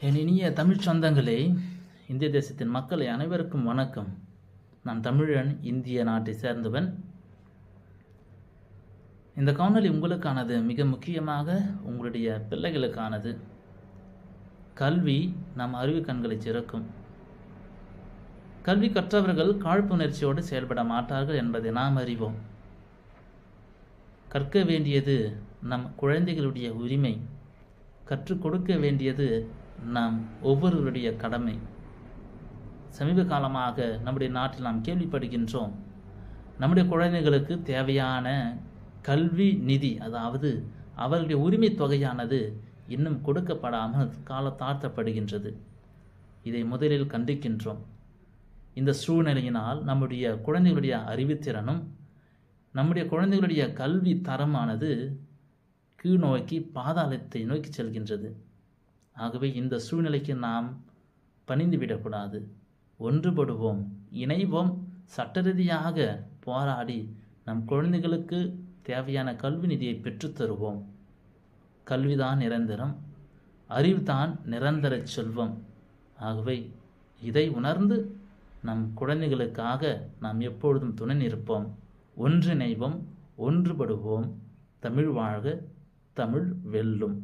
என் இனிய தமிழ் சொந்தங்களே, இந்திய தேசத்தின் மக்களை அனைவருக்கும் வணக்கம். நான் தமிழன், இந்திய நாட்டை சேர்ந்தவன். இந்த காணொளி உங்களுக்கானது, மிக முக்கியமாக உங்களுடைய பிள்ளைகளுக்கானது. கல்வி நம் அறிவு கண்களை திறக்கும். கல்வி கற்றவர்கள் காழ்ப்புணர்ச்சியோடு செயல்பட மாட்டார்கள் என்பதை நாம் அறிவோம். கற்க வேண்டியது நம் குழந்தைகளுடைய உரிமை. கற்றுக் கொடுக்க வேண்டியது நாம் ஒவ்வொருவருடைய கடமை. சமீப காலமாக நம்முடைய நாட்டில் நாம் கேள்விப்படுகின்றோம், நம்முடைய குழந்தைகளுக்கு தேவையான கல்வி நிதி, அதாவது அவர்களுடைய உரிமை தொகையானது இன்னும் கொடுக்கப்படாமல் காலத்தாழ்த்தப்படுகின்றது. இதை முதலில் கண்டிக்கின்றோம். இந்த சூழ்நிலையினால் நம்முடைய குழந்தைகளுடைய அறிவுத்திறனும் நம்முடைய குழந்தைகளுடைய கல்வி தரமானது கீழ்நோக்கி பாதாளத்தை நோக்கி செல்கின்றது. ஆகவே இந்த சூழ்நிலைக்கு நாம் பணிந்துவிடக்கூடாது. ஒன்றுபடுவோம், இணைவோம், சட்ட ரீதியாக போராடி நம் குழந்தைகளுக்கு தேவையான கல்வி நிதியை பெற்றுத்தருவோம். கல்விதான் நிரந்தரம், அறிவுதான் நிரந்தர செல்வம். ஆகவே இதை உணர்ந்து நம் குழந்தைகளுக்காக நாம் எப்பொழுதும் துணை நிற்போம். ஒன்றிணைவோம், ஒன்றுபடுவோம். தமிழ் வாழ்க, தமிழ் வெல்லும்.